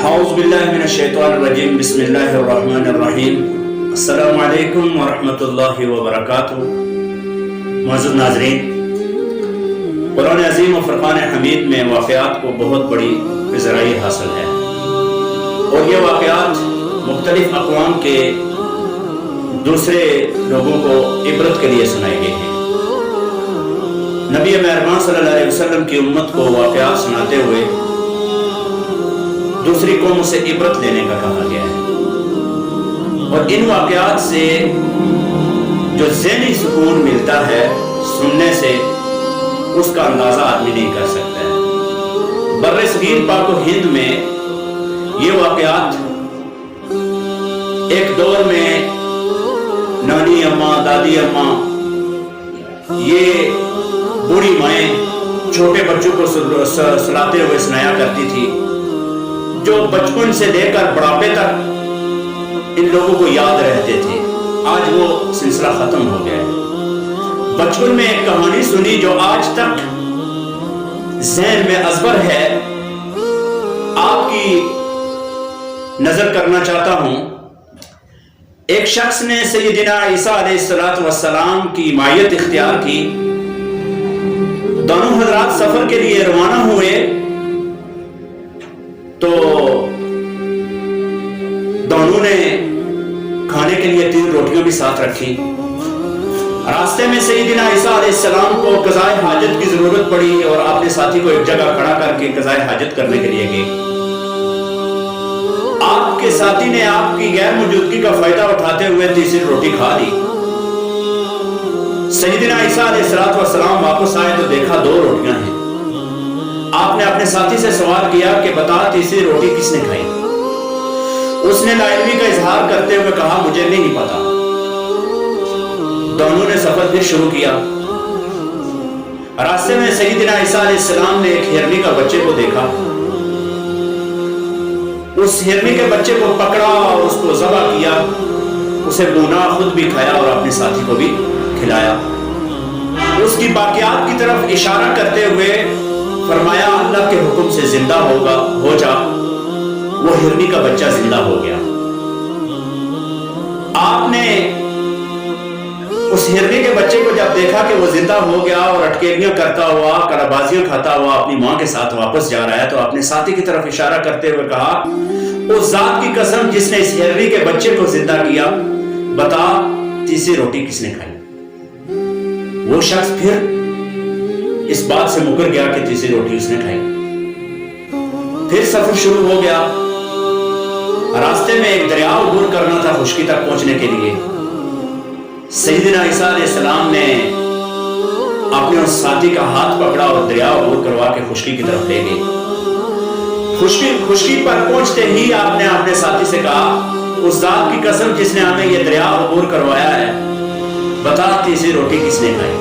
اعوذ باللہ من الشیطان الرجیم بسم اللہ الرحمن الرحیم السلام علیکم ورحمۃ اللہ وبرکاتہ۔ معزز ناظرین، قرآن عظیم و فرقان حمید میں واقعات کو بہت بڑی ذرائع حاصل ہے، اور یہ واقعات مختلف اقوام کے دوسرے لوگوں کو عبرت کے لیے سنائے گئے ہیں۔ نبی مہربان صلی اللہ علیہ وسلم کی امت کو واقعات سناتے ہوئے دوسری قوموں سے عبرت لینے کا کہا گیا ہے، اور ان واقعات سے جو ذہنی سکون ملتا ہے سننے سے، اس کا اندازہ آدمی نہیں کر سکتا ہے۔ بر صغیر پاک و ہند میں یہ واقعات ایک دور میں نانی اماں، دادی اماں، یہ بوڑھی مائیں چھوٹے بچوں کو سلاتے ہوئے سنایا کرتی تھی، جو بچپن سے لے کر بڑھاپے تک ان لوگوں کو یاد رہتے تھے۔ آج وہ سلسلہ ختم ہو گیا ہے۔ بچپن میں ایک کہانی سنی جو آج تک ذہن میں ازبر ہے، آپ کی نظر کرنا چاہتا ہوں۔ ایک شخص نے سیدنا عیسیٰ علیہ السلام کی مائیت اختیار کی۔ دونوں حضرات سفر کے لیے روانہ ہوئے تو دونوں نے کھانے کے لیے 3 روٹیاں بھی ساتھ رکھی۔ راستے میں سیدنا عیسیٰ علیہ السلام کو قضائے حاجت کی ضرورت پڑی، اور اپنے ساتھی کو ایک جگہ کھڑا کر کے قضائے حاجت کرنے کے لیے گئے۔ آپ کے ساتھی نے آپ کی غیر موجودگی کا فائدہ اٹھاتے ہوئے تیسری روٹی کھا لی۔ سیدنا عیسیٰ علیہ السلام واپس آئے تو دیکھا 2 روٹیاں ہیں۔ آپ نے اپنے ساتھی سے سوال کیا کہ بتا تیسری روٹی کس نے کھائی؟ اس نے لا علمی کا اظہار کرتے ہوئے کہا مجھے نہیں پتا۔ دونوں نے سفر پھر شروع کیا۔ راستے میں سیدنا عیسیٰ علیہ السلام نے ایک ہرنی کا بچے کو دیکھا۔ اس ہرنی کے بچے کو پکڑا اور اس کو ذبح کیا، اسے بھونا، خود بھی کھایا اور اپنے ساتھی کو بھی کھلایا۔ اس کی باقیات کی طرف اشارہ کرتے ہوئے فرمایا اللہ کے حکم سے زندہ ہو جا۔ وہ ہرنی کا بچہ زندہ ہو گیا۔ آپ نے اس ہرنی کے بچے کو جب دیکھا کہ وہ زندہ ہو گیا اور اٹکیلیاں کرتا ہوا، کڑابازیاں کھاتا ہوا اپنی ماں کے ساتھ واپس جا رہا ہے، تو اپنے ساتھی کی طرف اشارہ کرتے ہوئے کہا اس ذات کی قسم جس نے اس ہرنی کے بچے کو زندہ کیا، بتا تیسری روٹی کس نے کھائی؟ وہ شخص پھر اس بات سے مکر گیا کہ تیسری روٹی اس نے کھائی۔ پھر سفر شروع ہو گیا۔ راستے میں ایک دریا عبور کرنا تھا خشکی تک پہنچنے کے لیے۔ سیدنا عیسیٰ علیہ السلام نے اپنے اس ساتھی کا ہاتھ پکڑا اور دریا عبور کروا کے خشکی کی طرف لے گئے۔ خشکی پر پہنچتے ہی آپ نے اپنے ساتھی سے کہا اس ذات کی قسم جس نے ہمیں یہ دریا عبور کروایا ہے، بتا تیسری روٹی کس نے کھائی؟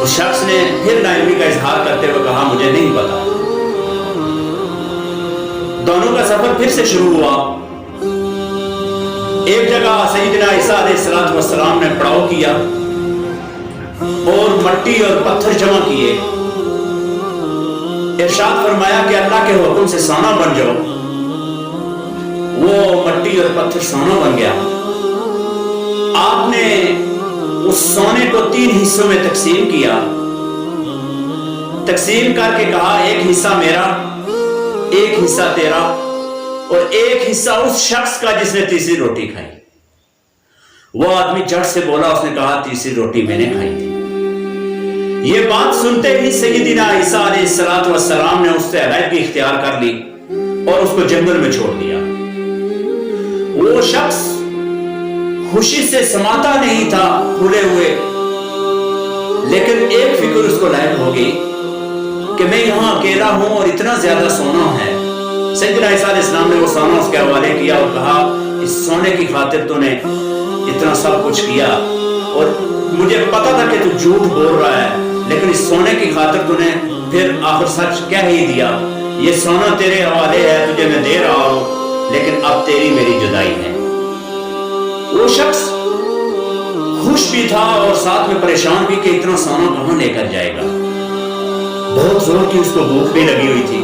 اس شخص نے پھر لا علمی کا اظہار کرتے ہوئے کہا مجھے نہیں پتا۔ دونوں کا سفر پھر سے شروع ہوا۔ ایک جگہ سیدنا عیسیٰ علیہ السلام نے پڑاؤ کیا اور مٹی اور پتھر جمع کیے۔ ارشاد فرمایا کہ اللہ کے حکم سے سونا بن جاؤ۔ وہ مٹی اور پتھر سونا بن گیا۔ آپ نے اس سونے کو 3 حصوں میں تقسیم کیا۔ تقسیم کر کے کہا ایک حصہ میرا، ایک حصہ تیرا، اور ایک حصہ اس شخص کا جس نے تیسری روٹی کھائی۔ وہ آدمی جھٹ سے بولا، اس نے کہا تیسری روٹی میں نے کھائی تھی۔ یہ بات سنتے ہی سیدنا عیسیٰ علیہ السلام نے اس سے علیحدگی اختیار کر لی اور اس کو جنگل میں چھوڑ دیا۔ وہ شخص خوشی سے سماتا نہیں تھا پھولے ہوئے، لیکن ایک فکر اس کو لاحق ہو گئی کہ میں یہاں اکیلا ہوں اور اتنا زیادہ سونا ہے۔ سیدنا عیسیٰ علیہ السلام نے وہ سونا اس کے حوالے کیا اور کہا اس سونے کی خاطر تو نے اتنا سب کچھ کیا، اور مجھے پتا تھا کہ تو جھوٹ بول رہا ہے، لیکن اس سونے کی خاطر تو نے پھر آخر سچ کہہ ہی دیا۔ یہ سونا تیرے حوالے ہے، تجھے میں دے رہا ہوں، لیکن اب تیری میری جدائی ہے۔ وہ شخص خوش بھی تھا اور ساتھ میں پریشان بھی کہ اتنا سونا کہاں لے کر جائے گا۔ بہت زور کی اس کو بھوک بھی لگی ہوئی تھی۔